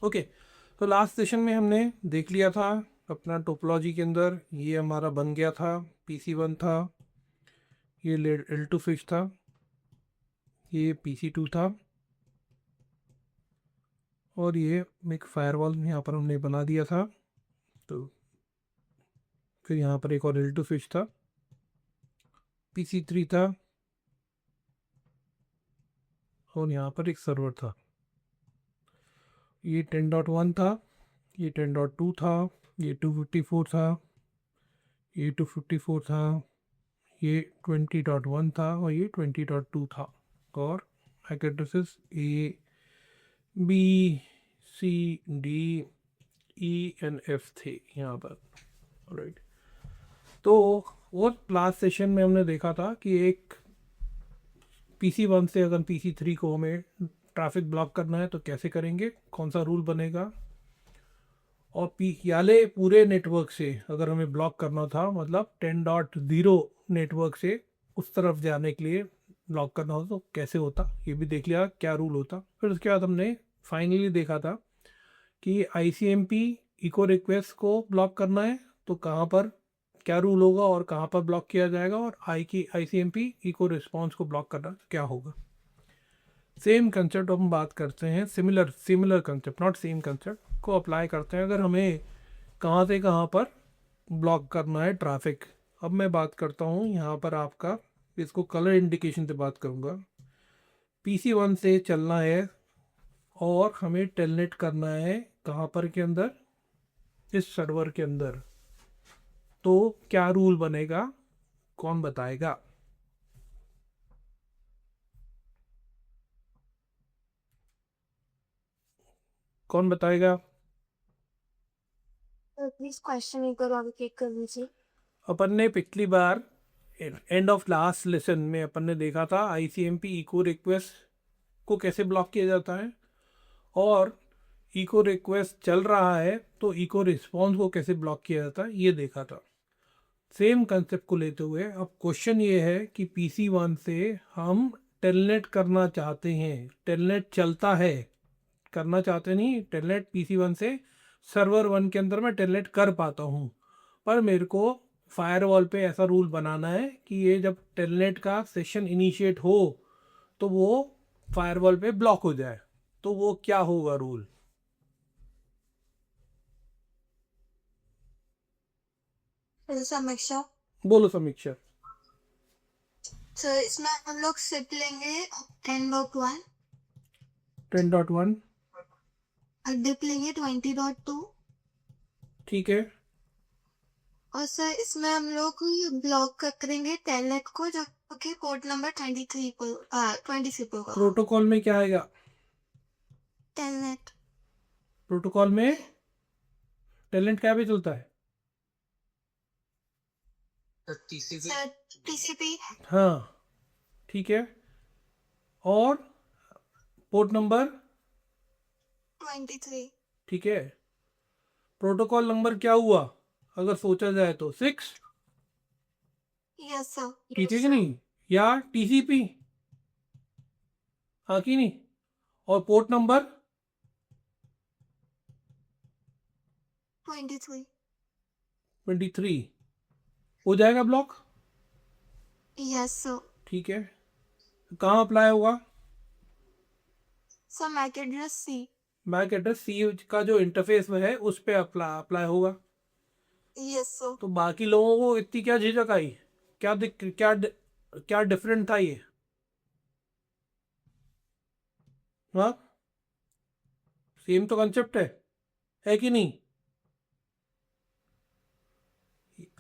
Okay, तो last session में हमने देख लिया था अपना टोपोलॉजी के अंदर ये हमारा बन गया था, PC1 था, ये L2 स्विच था, ये PC2 था, और ये एक फायरवॉल यहाँ पर हमने बना दिया था। तो फिर यहाँ पर एक और L2 स्विच था, PC3 था, और यहाँ पर एक सर्वर था। ये 10.1 था, ये 10.2 था, ये 254 था, ये 254 था, ये 20.1 था, और ये 20.2 था। और MAC addresses A B C D E and F थे यहाँ पर। राइट, तो वो लास्ट सेशन में हमने देखा था कि एक PC1 से अगर PC3 को हमें ट्रैफिक ब्लॉक करना है तो कैसे करेंगे, कौन सा रूल बनेगा, और याले पूरे नेटवर्क से अगर हमें ब्लॉक करना था, मतलब 10.0 नेटवर्क से उस तरफ जाने के लिए ब्लॉक करना हो तो कैसे होता, ये भी देख लिया क्या रूल होता। फिर उसके बाद हमने फाइनली देखा था कि ICMP इको रिक्वेस्ट को ब्लॉक करना है तो कहाँ पर क्या रूल होगा और कहाँ पर ब्लॉक किया जाएगा, और ICMP इको रिस्पॉन्स को ब्लॉक करना क्या होगा। सेम कंसेप्ट हम बात करते हैं, similar concept, not same concept को अप्लाई करते हैं अगर हमें कहाँ से कहाँ पर ब्लॉक करना है ट्रैफिक। अब मैं बात करता हूँ यहाँ पर आपका, इसको कलर इंडिकेशन से बात करूँगा। PC1 से चलना है और हमें टेलनेट करना है कहाँ पर के अंदर, इस सर्वर के अंदर। तो क्या रूल बनेगा, कौन बताएगा? कौन बताएगा? प्लीज क्वेश्चन एक बार रिपीट कर लीजिए। अपन ने पिछली बार एंड ऑफ लास्ट लेसन में अपन ने देखा था ICMP इको रिक्वेस्ट को कैसे ब्लॉक किया जाता है, और इको रिक्वेस्ट चल रहा है तो इको रिस्पॉन्स को कैसे ब्लॉक किया जाता है, ये देखा था। सेम कंसेप्ट को लेते हुए अब क्वेश्चन ये है कि PC1 से हम टेलनेट करना चाहते हैं, टेलनेट चलता है, करना चाहते नहीं, टेलनेट PC1 से सर्वर 1 के अंदर मैं टेलनेट कर पाता हूँ, पर मेरे को फायरवॉल पे ऐसा रूल बनाना है कि ये जब टेलनेट का सेशन इनिशिएट हो तो वो फायरवॉल पे ब्लॉक हो जाए। तो वो क्या होगा रूल? समीक्षा। बोलो समीक्षा। सर इसमें हम लोग सिप लेंगे 10.1 10.1 और डिप लेंगे 20.2 ठीक है। और सर इसमें हम लोग ब्लॉक करेंगे टेलनेट को जो कि पोर्ट नंबर 23 पर 23 पर होगा। प्रोटोकॉल में क्या आएगा? टेलनेट। प्रोटोकॉल में टेलनेट क्या भी चलता है? सर TCP हाँ, ठीक है। और पोर्ट नंबर 23। ठीक है। प्रोटोकॉल नंबर क्या हुआ अगर सोचा जाए तो 6, यस सर। ठीक है कि नहीं, या TCP, हाँ कि नहीं, और पोर्ट नंबर 23। 23 हो जाएगा ब्लॉक। Yes sir. ठीक है, कहाँ अप्लाई होगा? Sir MAC address C। MAC address C का जो इंटरफेस में है उस पर अप्लाई होगा। Yes sir. तो बाकी लोगों को इतनी क्या झिझक आई, क्या डिफरेंट था ये? हाँ, सेम तो कंसेप्ट है कि नहीं?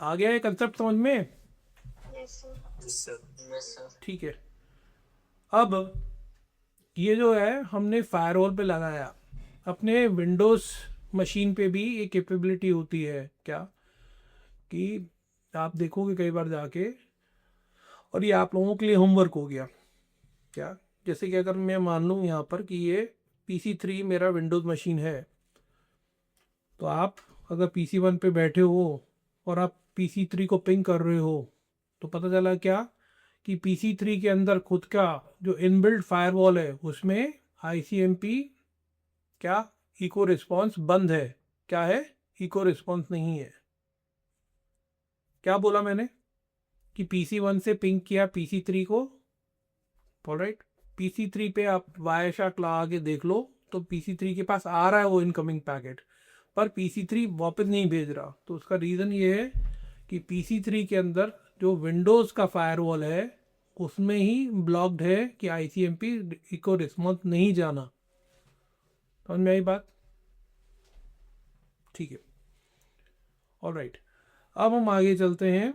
आ गया ये कंसेप्ट समझ में? Yes sir. ठीक है। अब ये जो है हमने फायरवॉल पे लगाया, अपने विंडोज़ मशीन पे भी ये कैपेबिलिटी होती है क्या, कि आप देखोगे कई बार जाके, और ये आप लोगों के लिए होमवर्क हो गया क्या, जैसे कि अगर मैं मान लूँ यहाँ पर कि ये PC3 मेरा विंडोज़ मशीन है, तो आप अगर PC1 पे बैठे हो और आप PC3 को पिंग कर रहे हो, तो पता चला क्या कि PC3 के अंदर खुद का जो इनबिल्ट फायरवॉल है उसमें ICMP क्या इको रिस्पॉन्स बंद है। क्या है? इको रिस्पॉन्स नहीं है। क्या बोला मैंने कि PC1 से पिंग किया PC3 को, ऑलराइट। PC3 पे आप वायरशार्क लगा के देख लो तो PC3 के पास आ रहा है वो इनकमिंग पैकेट, पर PC3 वापस नहीं भेज रहा। तो उसका रीज़न ये है कि PC3 के अंदर जो विंडोज़ का फायरवॉल है उसमें ही ब्लॉक्ड है कि ICMP इको रिस्पॉन्स नहीं जाना। समझ में आई बात? ठीक है, ऑलराइट। अब हम आगे चलते हैं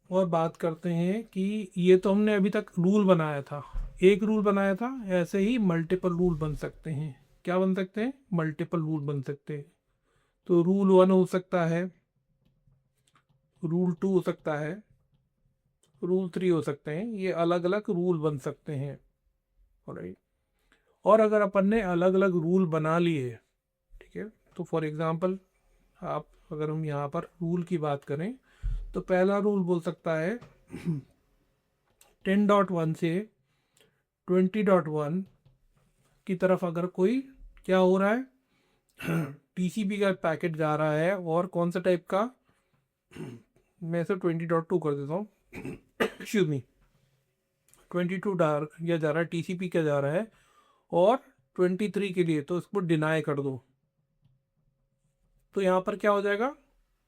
और बात करते हैं कि ये तो हमने अभी तक रूल बनाया था, एक रूल बनाया था, ऐसे ही मल्टीपल रूल बन सकते हैं। क्या बन सकते हैं? मल्टीपल रूल बन सकते हैं। तो रूल 1 हो सकता है, रूल 2 हो सकता है, रूल 3 हो सकते हैं। ये अलग अलग रूल बन सकते हैं, ऑलराइट। और अगर अपन ने अलग अलग रूल बना लिए, ठीक है, तो फॉर एग्जांपल आप अगर हम यहाँ पर रूल की बात करें तो पहला रूल बोल सकता है 10.1 से 20.1 की तरफ अगर कोई क्या हो रहा है TCP का पैकेट जा रहा है, और कौन सा टाइप का, मैं इसे 20.2 कर देता हूँ एक्सक्यूज मी, 22 या जा रहा है, TCP क्या जा रहा है, और 23 के लिए तो इसको डिनाई कर दो। तो यहाँ पर क्या हो जाएगा?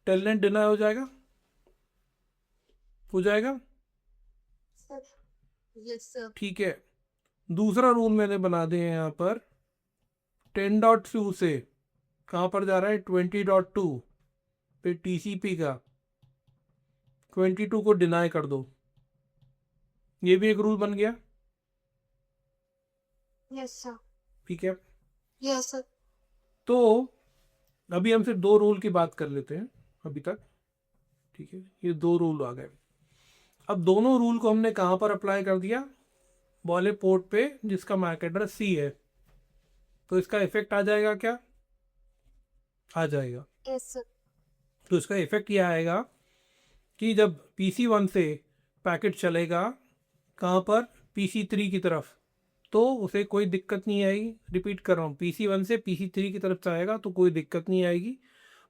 टेलनेट डिनाई हो जाएगा, हो जाएगा। Yes sir. ठीक है, दूसरा रूल मैंने बना दिया यहाँ पर 10.2 से कहाँ पर जा रहा है? 20.2 पे TCP का 22 को डिनाई कर दो। ये भी एक रूल बन गया, यस सर। ठीक है। Yes sir. तो अभी हम सिर्फ दो रूल की बात कर लेते हैं अभी तक, ठीक है। ये दो रूल आ गए। अब दोनों रूल को हमने कहाँ पर अप्लाई कर दिया? वाले पोर्ट पे जिसका मैक एड्रेस C है। तो इसका इफेक्ट आ जाएगा क्या? आ जाएगा। Yes sir. तो इसका इफेक्ट ये आएगा कि जब PC1 से पैकेट चलेगा कहाँ पर? PC3 की तरफ, तो उसे कोई दिक्कत नहीं आएगी। रिपीट कर रहा हूँ, PC1 से PC3 की तरफ जाएगा तो कोई दिक्कत नहीं आएगी।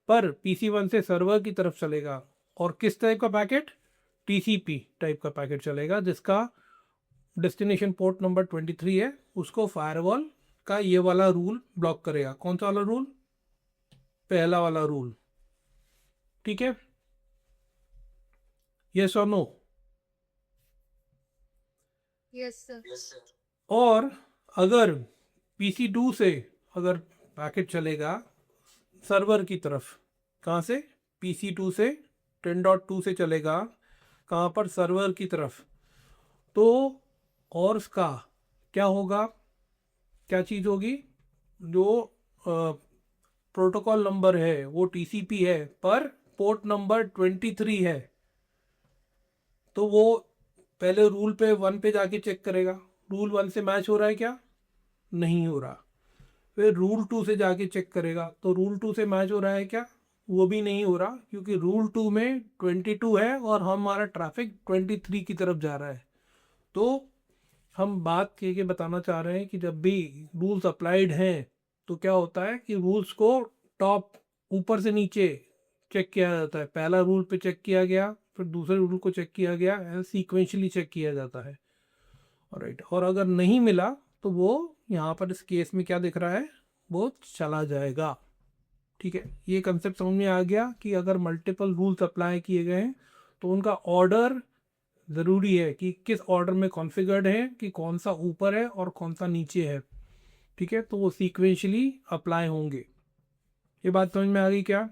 पर PC1 से सर्वर की तरफ चलेगा, और किस टाइप का पैकेट? TCP टाइप का पैकेट चलेगा, जिसका डेस्टिनेशन पोर्ट नंबर 23 है। उसको फायरवॉल का ये वाला रूल ब्लॉक करेगा। कौन सा वाला रूल? पहला वाला रूल, ठीक है। यस और नो? Yes sir. और अगर PC2 से अगर पैकेट चलेगा सर्वर की तरफ, कहाँ से? PC2 से 10.2 से चलेगा कहाँ पर? सर्वर की तरफ। तो और उसका क्या होगा? क्या चीज़ होगी? जो प्रोटोकॉल नंबर है वो TCP है, पर पोर्ट नंबर 23 है। तो वो पहले रूल पे 1 पे जाके चेक करेगा, रूल 1 से मैच हो रहा है क्या? नहीं हो रहा। फिर रूल 2 से जाके चेक करेगा, तो रूल 2 से मैच हो रहा है क्या? वो भी नहीं हो रहा, क्योंकि रूल 2 में 22 है और हमारा ट्रैफिक 23 की तरफ जा रहा है। तो हम बात के बताना चाह रहे हैं कि जब भी रूल्स अप्लाइड हैं तो क्या होता है कि रूल्स को टॉप, ऊपर से नीचे चेक किया जाता है। पहला रूल पे चेक किया गया, फिर दूसरे रूल को चेक किया गया, ऐसे सीक्वेंशली चेक किया जाता है, राइट। और अगर नहीं मिला तो वो यहाँ पर इस केस में क्या दिख रहा है? वो चला जाएगा, ठीक है। ये कंसेप्ट समझ में आ गया कि अगर मल्टीपल रूल्स अप्लाई किए गए हैं तो उनका ऑर्डर ज़रूरी है कि किस ऑर्डर में कॉन्फ़िगर्ड है, कि कौन सा ऊपर है और कौन सा नीचे है, ठीक है। तो वो सीक्वेंशली अप्लाई होंगे। ये बात समझ में आ गई क्या?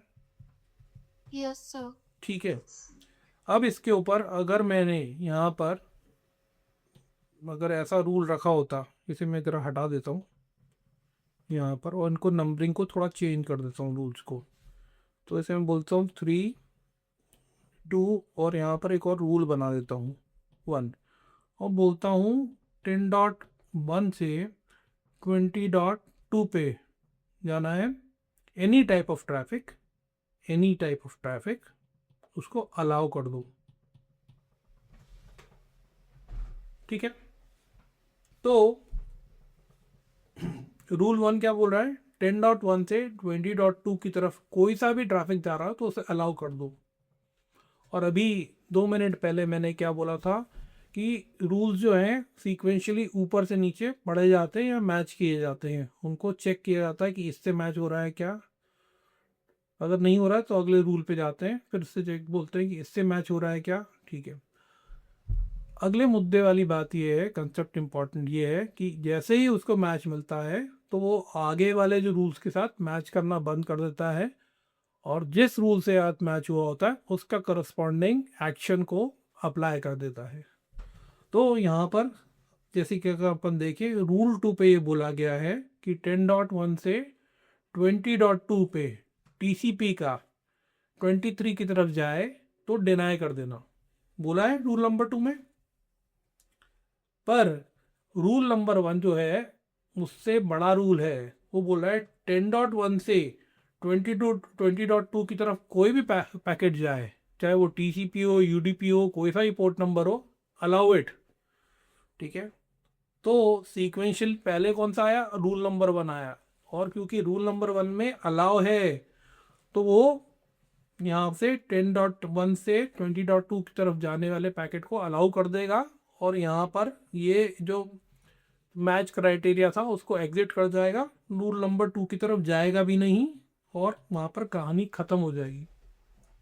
Yes sir. ठीक है। अब इसके ऊपर अगर मैंने यहाँ पर अगर ऐसा रूल रखा होता, इसे मैं ज़रा हटा देता हूँ यहाँ पर, और इनको नंबरिंग को थोड़ा चेंज कर देता हूँ रूल्स को। तो इसे मैं बोलता हूँ 3, 2, और यहाँ पर एक और रूल बना देता हूँ 1, और बोलता हूँ 10.1 से 20.2 पे जाना है। Any type of traffic, any type of traffic उसको अलाउ कर दो, ठीक है। तो रूल 1 क्या बोल रहा है? 10.1 से 20.2 की तरफ कोई सा भी ट्रैफिक जा रहा है तो उसे अलाउ कर दो। और अभी 2 मिनट पहले मैंने क्या बोला था कि रूल्स जो हैं सीक्वेंशियली ऊपर से नीचे पढ़े जाते हैं या मैच किए जाते हैं, उनको चेक किया जाता है कि इससे मैच हो रहा है क्या। अगर नहीं हो रहा है तो अगले रूल पे जाते हैं, फिर से चेक बोलते हैं कि इससे मैच हो रहा है क्या। ठीक है, अगले मुद्दे वाली बात ये है, कंसेप्ट इंपॉर्टेंट ये है कि जैसे ही उसको मैच मिलता है तो वो आगे वाले जो रूल्स के साथ मैच करना बंद कर देता है और जिस रूल से आज मैच हुआ होता है उसका करस्पॉन्डिंग एक्शन को अप्लाई कर देता है। तो यहाँ पर जैसे कि अगर अपन देखें रूल 2 पे ये बोला गया है कि 10.1 से 20.2 पे टीसीपी का 23 की तरफ जाए तो डिनाई कर देना, बोला है रूल नंबर 2 में। पर रूल नंबर 1 जो है उससे बड़ा रूल है, वो बोल रहा है 10.1 से 20.2 की तरफ कोई भी पैकेट जाए, चाहे वो टीसीपी हो, यूडीपी हो, कोई सा भी पोर्ट नंबर हो, अलाउ इट। ठीक है, तो सीक्वेंशियल पहले कौन सा आया, रूल नंबर 1 आया, और क्योंकि रूल नंबर 1 में अलाउ है तो वो यहाँ से 10.1 से 20.2 की तरफ जाने वाले पैकेट को अलाउ कर देगा और यहाँ पर ये जो मैच क्राइटेरिया था उसको एग्जिट कर जाएगा, रूल नंबर 2 की तरफ जाएगा भी नहीं और वहाँ पर कहानी ख़त्म हो जाएगी।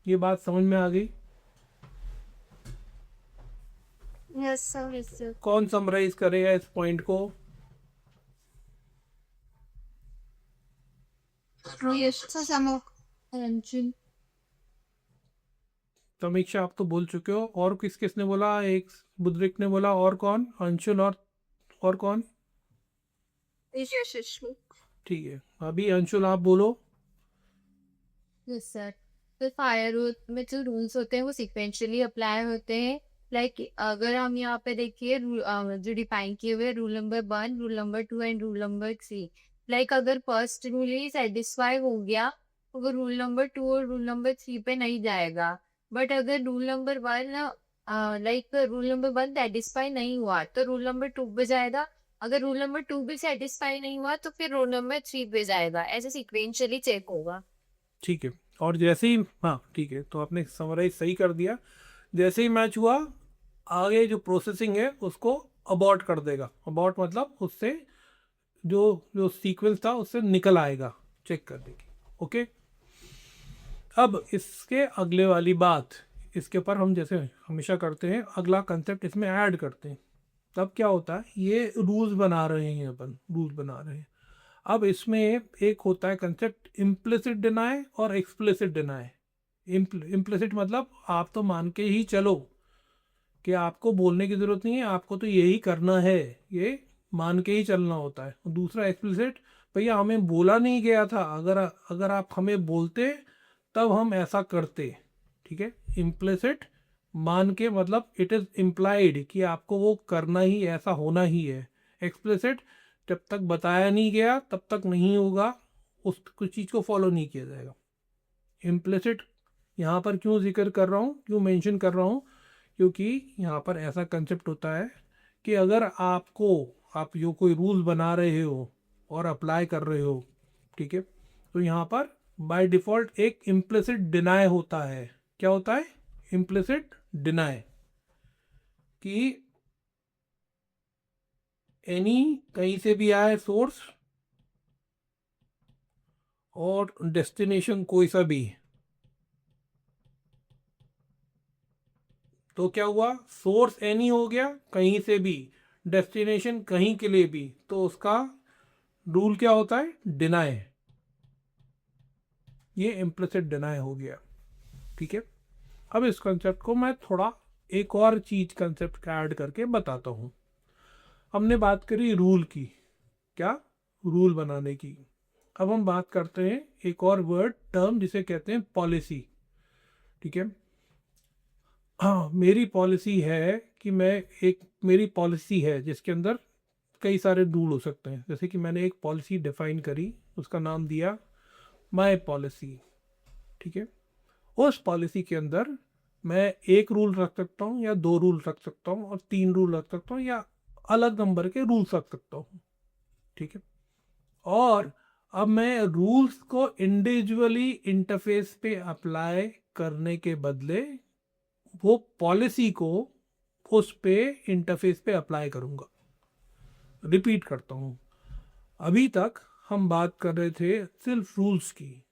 ये बात समझ में आ गई? Yes sir, yes sir. कौन समराइज करेगा इस पॉइंट को? Yes sir, Samo. Anjun. समीक्षा आप तो बोल चुके हो, और किस किसने बोला? एक बुद्रिक ने बोला, और कौन? अंशुल और कौन? Yashashmi. ठीक है, अभी अंशुल आप बोलो। Yes sir. तो फायर रूल में जो रूल्स होते हैं वो सिक्वेंशियली अप्लाई होते हैं। लाइक अगर हम यहाँ पे देखिए जो डिफाइन किए हुए rule number 1, rule number 2 and rule number 3। Like अगर फर्स्ट रूल ही सेटिस्फाई हो गया तो वो रूल नंबर 2 और रूल नंबर 3 पे नहीं जाएगा। बट अगर rule number 1 rule number 1 satisfy नहीं हुआ तो रूल नंबर 2 पे जाएगा। अगर रूल नंबर 2 भी सेटिस्फाई नहीं हुआ तो फिर रूल नंबर 3 पे जाएगा। ऐसे सिक्वेंशियली चेक होगा। ठीक है, और जैसे ही, हाँ ठीक है, तो आपने समराइज सही कर दिया। जैसे ही मैच हुआ आगे जो प्रोसेसिंग है उसको अबॉर्ट कर देगा। अबॉर्ट मतलब उससे जो जो सीक्वेंस था उससे निकल आएगा चेक करने की। ओके, अब इसके अगले वाली बात, इसके ऊपर हम जैसे हमेशा करते हैं अगला कंसेप्ट इसमें ऐड करते हैं। तब क्या होता है, ये रूल्स बना रहे हैं, अपन रूल्स बना रहे हैं। अब इसमें एक होता है कंसेप्ट इम्प्लिसिट डिनाई और एक्सप्लिसिट डिनाई। इम्प्लिसिट मतलब आप तो मान के ही चलो कि आपको बोलने की ज़रूरत नहीं है, आपको तो यही करना है, ये मान के ही चलना होता है। और दूसरा एक्सप्लिसिट, भैया हमें बोला नहीं गया था, अगर आप हमें बोलते तब हम ऐसा करते। ठीक है, इम्प्लिसिट मान के मतलब इट इज़ इम्प्लाइड कि आपको वो करना ही, ऐसा होना ही है। एक्सप्लिसिट जब तक बताया नहीं गया तब तक नहीं होगा, उस कुछ चीज़ को फॉलो नहीं किया जाएगा। इम्प्लिसिट यहाँ पर क्यों जिक्र कर रहा हूँ, क्यों मेंशन कर रहा हूँ, क्योंकि यहाँ पर ऐसा कंसेप्ट होता है कि अगर आप जो कोई रूल बना रहे हो और अप्लाई कर रहे हो, ठीक है, तो यहाँ पर बाय डिफ़ॉल्ट एक इम्प्लिसिट डिनाई होता है। क्या होता है? इम्प्लिसिट डिनाई, कि एनी कहीं से भी आए सोर्स और डेस्टिनेशन कोई सा भी, तो क्या हुआ, सोर्स एनी हो गया कहीं से भी, डेस्टिनेशन कहीं के लिए भी, तो उसका रूल क्या होता है? डिनाई। ये इम्प्लिसिट डिनाई हो गया। ठीक है, अब इस कंसेप्ट को मैं थोड़ा एक और चीज कंसेप्ट का ऐड करके बताता हूँ। हमने बात करी रूल की, क्या? रूल बनाने की। अब हम बात करते हैं एक और वर्ड टर्म जिसे कहते हैं पॉलिसी। ठीक है, हाँ, मेरी पॉलिसी है कि मेरी पॉलिसी है जिसके अंदर कई सारे रूल हो सकते हैं। जैसे कि मैंने एक पॉलिसी डिफाइन करी, उसका नाम दिया माय पॉलिसी। ठीक है, उस पॉलिसी के अंदर मैं एक रूल रख सकता हूँ या 2 रूल रख सकता हूँ और 3 रूल रख सकता हूँ या अलग नंबर के रूल्स रख सकता हूँ। ठीक है, और अब मैं रूल्स को इंडिविजुअली इंटरफेस पे अप्लाई करने के बदले वो पॉलिसी को उस पे इंटरफेस पे अप्लाई करूँगा। रिपीट करता हूँ, अभी तक हम बात कर रहे थे सिर्फ रूल्स की,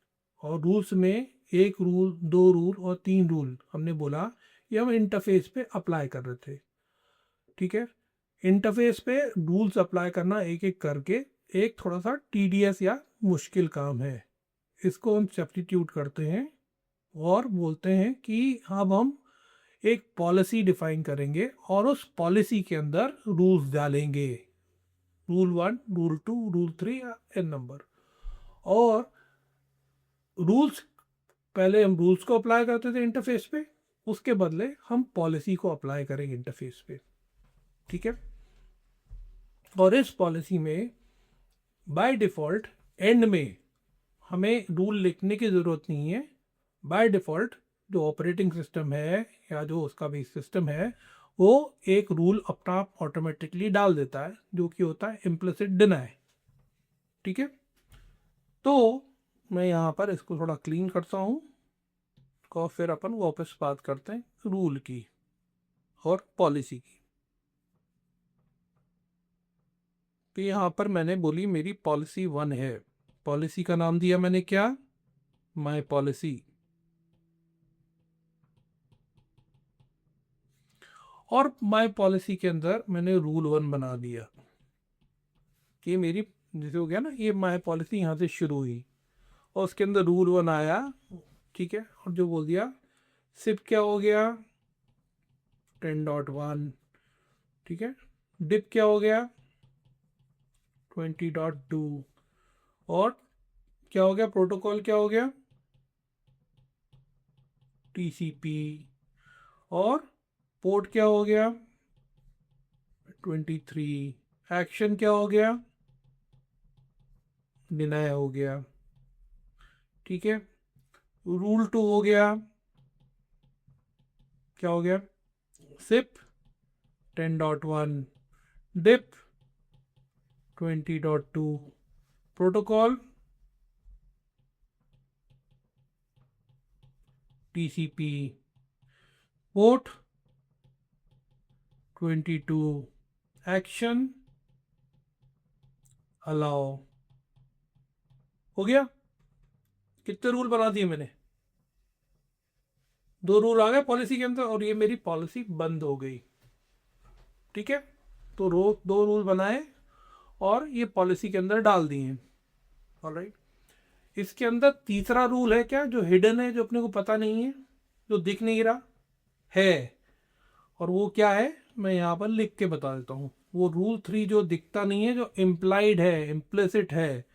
और रूल्स में 1 रूल, 2 रूल और 3 रूल हमने बोला ये हम इंटरफेस पे अप्लाई कर रहे थे। ठीक है, इंटरफेस पे रूल्स अप्लाई करना एक एक करके एक थोड़ा सा टीडीएस या मुश्किल काम है। इसको हम सब्स्टिट्यूट करते हैं और बोलते हैं कि अब हम एक पॉलिसी डिफाइन करेंगे और उस पॉलिसी के अंदर रूल्स डालेंगे, रूल 1, रूल 2, रूल 3 या एन नंबर। और रूल्स, पहले हम रूल्स को अप्लाई करते थे इंटरफेस पे, उसके बदले हम पॉलिसी को अप्लाई करेंगे इंटरफेस पे। ठीक है, और इस पॉलिसी में बाय डिफ़ॉल्ट एंड में हमें रूल लिखने की ज़रूरत नहीं है। बाय डिफ़ॉल्ट जो ऑपरेटिंग सिस्टम है या जो उसका भी सिस्टम है वो एक रूल अपना आप ऑटोमेटिकली डाल देता है, जो कि होता है इम्प्लिसिट डिनाई। ठीक है, तो मैं यहाँ पर इसको थोड़ा क्लीन करता हूँ और फिर अपन वापस बात करते हैं रूल की और पॉलिसी की। तो यहाँ पर मैंने बोली मेरी पॉलिसी 1 है, पॉलिसी का नाम दिया मैंने क्या, माय पॉलिसी। और माय पॉलिसी के अंदर मैंने रूल 1 बना दिया कि मेरी, जैसे हो गया ना, ये माय पॉलिसी यहाँ से शुरू हुई और उसके अंदर रूल 1 आया। ठीक है, और जो बोल दिया सिप क्या हो गया 10.1। ठीक है, डिप क्या हो गया 20.2 और क्या हो गया, प्रोटोकॉल क्या हो गया टीसीपी, और पोर्ट क्या हो गया 23, एक्शन क्या हो गया डिनाई हो गया। ठीक है, रूल 2 हो गया, क्या हो गया SIP 10.1, DIP 20.2, protocol TCP, port 22, action allow. हो गया, कितने रूल बना दिए मैंने, 2 रूल आ गए पॉलिसी के अंदर और ये मेरी पॉलिसी बंद हो गई। ठीक है, तो 2 रूल बनाए और ये पॉलिसी के अंदर डाल दिए। ऑलराइट, इसके अंदर तीसरा रूल है क्या, जो हिडन है, जो अपने को पता नहीं है, जो दिख नहीं रहा है, और वो क्या है मैं यहाँ पर लिख के बता देता हूँ। वो रूल 3 जो दिखता नहीं है, जो इम्प्लाइड है, इम्प्लिसिट है,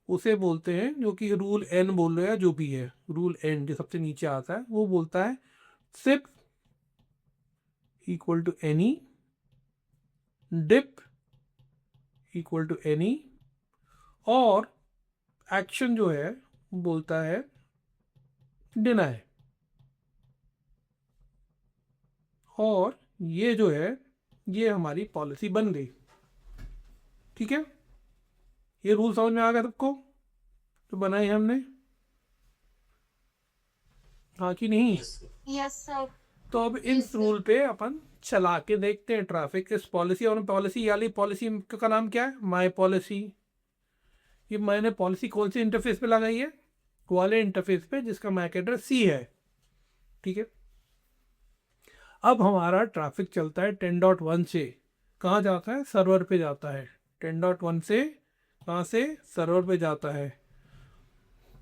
उसे बोलते हैं, जो कि रूल एन बोल रहे हैं, जो भी है रूल एन जो सबसे नीचे आता है, वो बोलता है SIP equal to any, DIP equal to any, और एक्शन जो है बोलता है डिनाई। और ये जो है ये हमारी पॉलिसी बन गई। ठीक है, ये रूल समझ में आ गया सबको तो बनाए हमने, हाँ कि नहीं? Yes sir. तो अब इस रूल पे अपन चला के देखते हैं ट्रैफिक, इस पॉलिसी और पॉलिसी वाली पॉलिसी का नाम क्या है, माय पॉलिसी। ये मैंने पॉलिसी कौन सी इंटरफेस पे लगाई है, वाले इंटरफेस पे जिसका मैक एड्रेस सी है। ठीक है, अब हमारा ट्रैफिक चलता है 10.1 से, कहाँ जाता है, सर्वर पे जाता है। 10.1 से कहाँ से, सर्वर पे जाता है।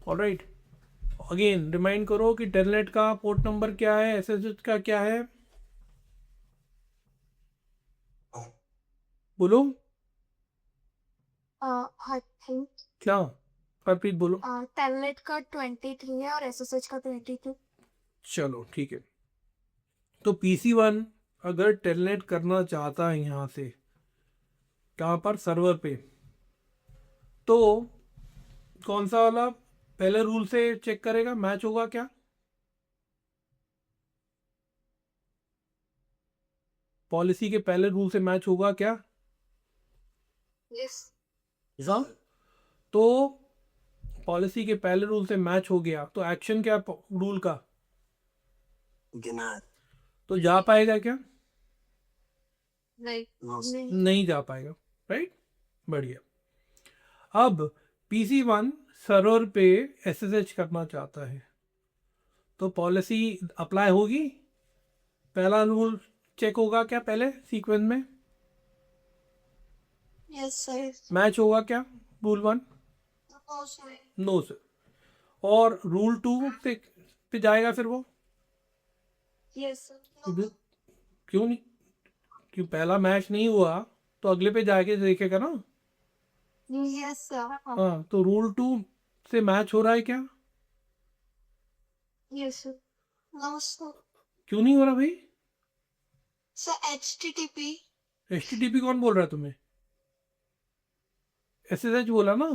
ऑलराइट, अगेन रिमाइंड करो कि टेलनेट का पोर्ट नंबर क्या है, एसएसएच का क्या है, बोलो आई थिंक क्या, हरप्रीत बोलो। टेलनेट का 23 है और एसएसएच का 22। चलो ठीक है, तो PC1 अगर टेलनेट करना चाहता है यहाँ से, कहाँ पर, सर्वर पे, तो कौन सा वाला पहले रूल से चेक करेगा, मैच होगा क्या, पॉलिसी के पहले रूल से मैच होगा क्या? यस। तो पॉलिसी के पहले रूल से मैच हो गया तो एक्शन क्या रूल का, Denied. तो जा पाएगा क्या? Like, नहीं. नहीं जा पाएगा, राइट? बढ़िया। अब PC1 सर्वर पे SSH करना चाहता है तो पॉलिसी अप्लाई होगी, पहला रूल चेक होगा क्या पहले सीक्वेंस में, Yes, sir. मैच होगा क्या rule 1? No, sir. No sir. और रूल 2 पे जाएगा फिर वो? Yes, sir. No. क्यों नहीं? क्यों, पहला मैच नहीं हुआ तो अगले पे जाके देखेगा ना। Yes, sir. हाँ, तो रूल 2 से मैच हो रहा है क्या? Yes, sir. No, sir. क्यों नहीं हो रहा भाई? Sir, HTTP. HTTP कौन बोल रहा है तुम्हें? SSH बोला ना।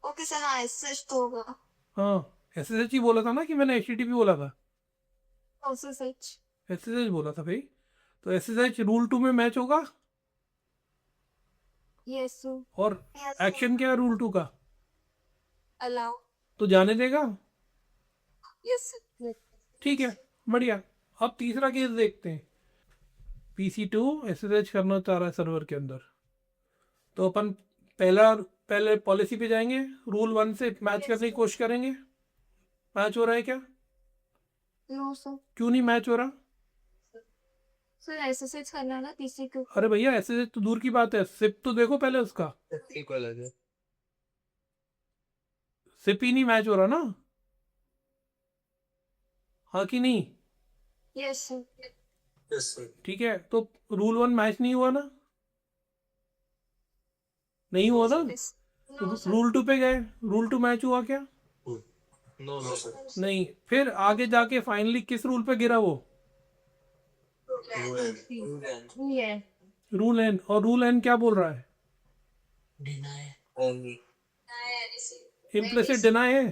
Okay, sir. हाँ, SSH तो होगा. हाँ, SSH ही बोला था ना कि मैंने HTTP बोला था। No, sir, SSH. SSH बोला था भाई। तो SSH रूल 2 में मैच होगा। Yes, sir. और Yes, sir. एक्शन क्या है रूल 2 का? Allow. तो जाने देगा। Yes, sir. ठीक है, बढ़िया। अब तीसरा केस देखते हैं। PC2 SSH करना चाह रहा है सर्वर के अंदर, तो अपन पहले पॉलिसी पे जाएंगे, रूल 1 से मैच करने की कोशिश करेंगे। मैच हो रहा है क्या? No, sir. क्यों नहीं मैच हो रहा? Sir, SSH करना ना PC को. अरे भैया SSH तो दूर की बात है, सिप तो देखो पहले उसका। Equal है. सिप ही नहीं मैच हो रहा ना, हाँ कि नहीं? Yes, sir. Yes, sir. ठीक है, तो रूल 1 मैच नहीं हुआ ना, नहीं हुआ ना। Yes. No, sir. रूल 2 पे गए, रूल 2 मैच हुआ क्या? No, no, sir. नहीं। फिर आगे जाके फाइनली किस रूल पे गिरा वो? Yeah. Rule n. और रूल एन क्या बोल रहा है? Deny. Only. इम्प्लिसिट डिनाई है।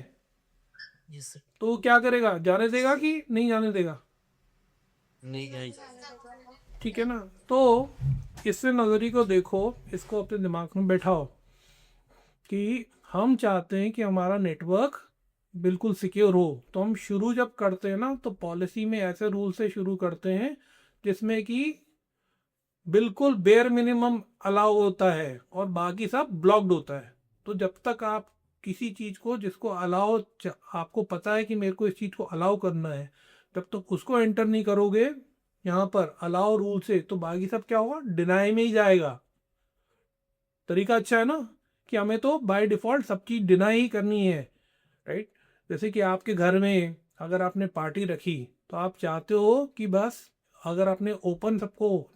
Yes, sir. तो क्या करेगा, जाने देगा कि नहीं जाने देगा? नहीं guys. ठीक है ना। तो इससे नज़रिए को देखो, इसको अपने दिमाग में बैठाओ कि हम चाहते हैं कि हमारा नेटवर्क बिल्कुल सिक्योर हो, तो हम शुरू जब करते हैं ना तो पॉलिसी में ऐसे रूल से शुरू करते हैं जिसमें कि बिल्कुल बेयर मिनिमम अलाउ होता है और बाकी सब ब्लॉक्ड होता है। तो जब तक आप किसी चीज़ को जिसको अलाउ, आपको पता है कि मेरे को इस चीज़ को अलाउ करना है, जब तक उसको एंटर नहीं करोगे यहाँ पर अलाउ रूल से, तो बाकी सब क्या होगा, डिनाई में ही जाएगा। तरीका अच्छा है ना कि हमें तो बाय डिफ़ॉल्ट सब चीज़ डिनाई ही करनी है, राइट? जैसे कि आपके घर में अगर आपने पार्टी रखी तो आप चाहते हो कि बस अगर आपने ओपन सबको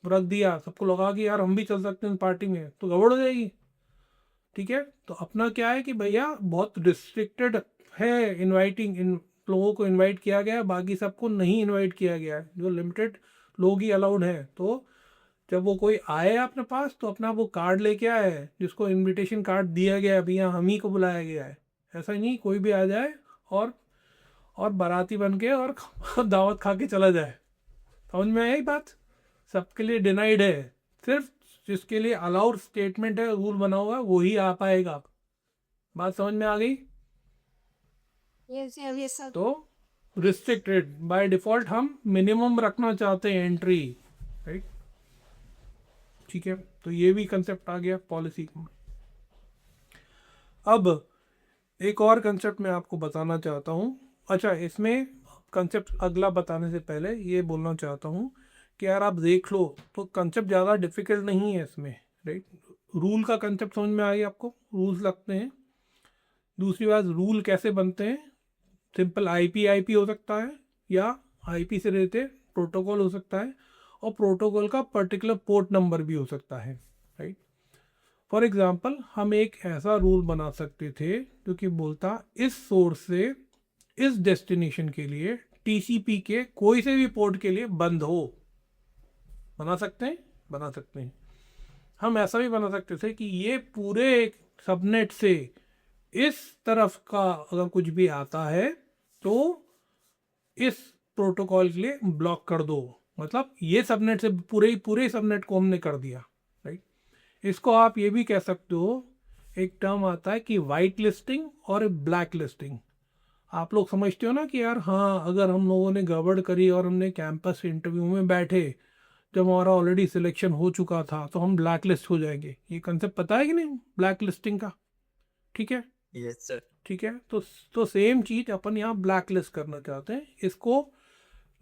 रख दिया, सबको लगा कि यार हम भी चल सकते हैं पार्टी में, तो गड़बड़ हो जाएगी। ठीक है, तो अपना क्या है कि भैया बहुत रिस्ट्रिक्टेड है, इनवाइटिंग, इन लोगों को इनवाइट किया गया है, बाकी सबको नहीं इनवाइट किया गया है, जो लिमिटेड लोग ही अलाउड है। तो जब वो कोई आए अपने पास तो अपना वो कार्ड लेके आए जिसको इनविटेशन कार्ड दिया गया है, भैया हम ही को बुलाया गया है। ऐसा ही नहीं कोई भी आ जाए और बाराती बन के और दावत खा के चला जाए। समझ में आई बात? सबके लिए डिनाइड है, सिर्फ जिसके लिए अलाउड स्टेटमेंट है, रूल बना हुआ है, वही आ पाएगा। बात समझ में आ गई? Yes, yeah, yes, sir. तो रिस्ट्रिक्टेड बाय डिफॉल्ट हम मिनिमम रखना चाहते हैं एंट्री, राइट? ठीक है, तो ये भी कंसेप्ट आ गया पॉलिसी में। अब एक और कंसेप्ट मैं आपको बताना चाहता हूँ। अच्छा, इसमें कंसेप्ट अगला बताने से पहले ये बोलना चाहता हूँ कि यार आप देख लो तो कंसेप्ट ज़्यादा डिफिकल्ट नहीं है इसमें, राइट? रूल का कंसेप्ट समझ में आ गया आपको, रूल्स लगते हैं। दूसरी बात, रूल कैसे बनते हैं? सिंपल आईपी हो सकता है या आईपी से रिलेटेड प्रोटोकॉल हो सकता है, और प्रोटोकॉल का पर्टिकुलर पोर्ट नंबर भी हो सकता है, राइट? फॉर एग्जांपल हम एक ऐसा रूल बना सकते थे जो कि बोलता इस सोर्स से इस डेस्टिनेशन के लिए टीसीपी के कोई से भी पोर्ट के लिए बंद हो। बना सकते हैं। हम ऐसा भी बना सकते थे कि ये पूरे सबनेट से इस तरफ का अगर कुछ भी आता है तो इस प्रोटोकॉल के लिए ब्लॉक कर दो। मतलब ये सबनेट से पूरे सबनेट को हमने कर दिया, राइट? इसको आप ये भी कह सकते हो एक टर्म आता है कि वाइट लिस्टिंग और ब्लैक लिस्टिंग। आप लोग समझते हो ना कि यार हाँ, अगर हम लोगों ने गड़बड़ करी और हमने कैंपस इंटरव्यू में बैठे जब हमारा ऑलरेडी सिलेक्शन हो चुका था तो हम ब्लैक लिस्ट हो जाएंगे। ये कंसेप्ट पता है कि नहीं ब्लैक लिस्टिंग का? ठीक है, यस सर। ठीक है। तो सेम चीज अपन यहाँ ब्लैक लिस्ट करना चाहते हैं। इसको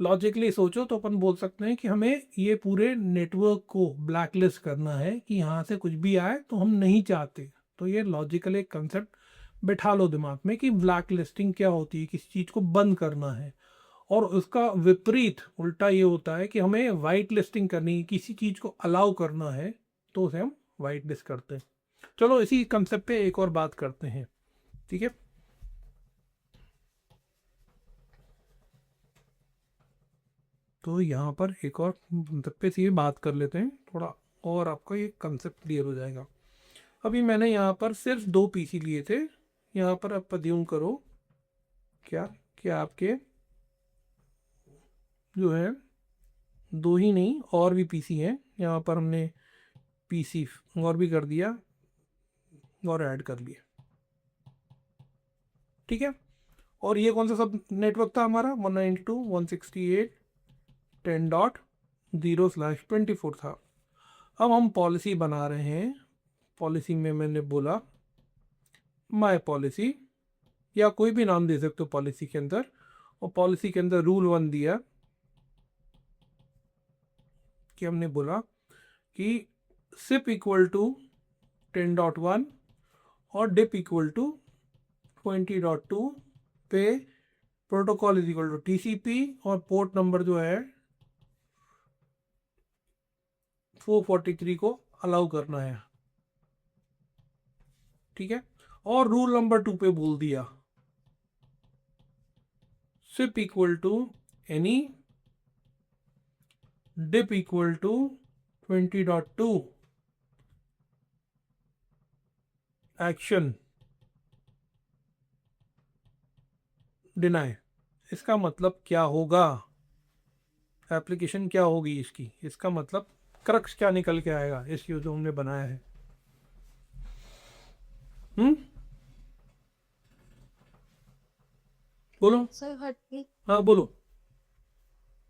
लॉजिकली सोचो तो अपन बोल सकते हैं कि हमें ये पूरे नेटवर्क को ब्लैक लिस्ट करना है कि यहाँ से कुछ भी आए तो हम नहीं चाहते। तो ये लॉजिकल एक कंसेप्ट बैठा लो दिमाग में कि ब्लैक लिस्टिंग क्या होती है, किसी चीज़ को बंद करना है। और उसका विपरीत उल्टा ये होता है कि हमें वाइट लिस्टिंग करनी है, किसी चीज़ को अलाउ करना है तो उसे हम वाइट लिस्ट करते हैं। चलो इसी कंसेप्ट पे एक और बात करते हैं, ठीक है। तो यहाँ पर एक और कंसेप्ट पे से बात कर लेते हैं थोड़ा, और आपका ये कंसेप्ट क्लियर हो जाएगा। अभी मैंने यहाँ पर सिर्फ 2 पीसी लिए थे। यहाँ पर आप अज्यूम करो क्या आपके जो है 2 ही नहीं और भी पीसी हैं। यहाँ पर हमने पीसी और भी कर दिया और ऐड कर लिया, ठीक है। और ये कौन सा सब नेटवर्क था हमारा? 192.168.10.0/24 था। अब हम पॉलिसी बना रहे हैं। पॉलिसी में मैंने बोला माय पॉलिसी, या कोई भी नाम दे सकते हो पॉलिसी के अंदर। और पॉलिसी के अंदर रूल 1 दिया कि हमने बोला कि सिप इक्वल टू 10.1 और डिप इक्वल टू 20.2 पे protocol is equal to TCP और पोर्ट नंबर जो है 443 को अलाउ करना है, ठीक है। और रूल नंबर 2 पे बोल दिया SIP equal to any, DIP equal to 20.2 action deny. इसका मतलब क्या होगा, एप्लीकेशन क्या होगी इसकी, इसका मतलब क्रक्स क्या निकल के आएगा इस जो हमने बनाया है। बोलो। सर हट हाँ बोलो।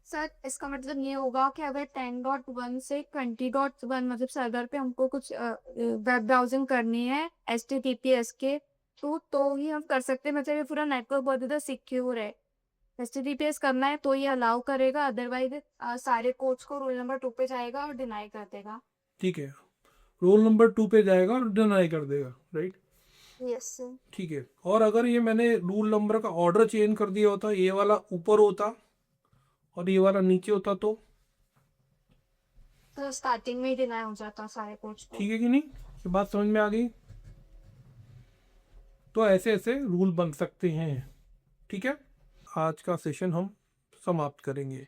सर इसका मतलब ये होगा कि अगर 10.1 से 20.1 मतलब सर्वर पे हमको कुछ वेब ब्राउजिंग करनी है HTTPS के तो ही हम कर सकते हैं। मतलब ये पूरा नेटवर्क बहुत ज़्यादा सिक्योर है। HTTPS करना है तो ये अलाउ करेगा, अदरवाइज सारे कोड्स को रूल नंबर 2 पे जाएगा और डिनाई कर देगा। ठीक है, रोल नंबर 2 पे जाएगा और डिनाई कर देगा, राइट। Yes sir. ठीक है। और अगर ये मैंने रूल नंबर का ऑर्डर चेंज कर दिया होता, ये वाला ऊपर होता और ये वाला नीचे होता तो स्टार्टिंग में ही डिनाई हो जाता सारे कोड्स को। ठीक है कि नहीं? ये बात समझ में आ गई? तो ऐसे ऐसे रूल बन सकते हैं, ठीक है। आज का सेशन हम समाप्त करेंगे।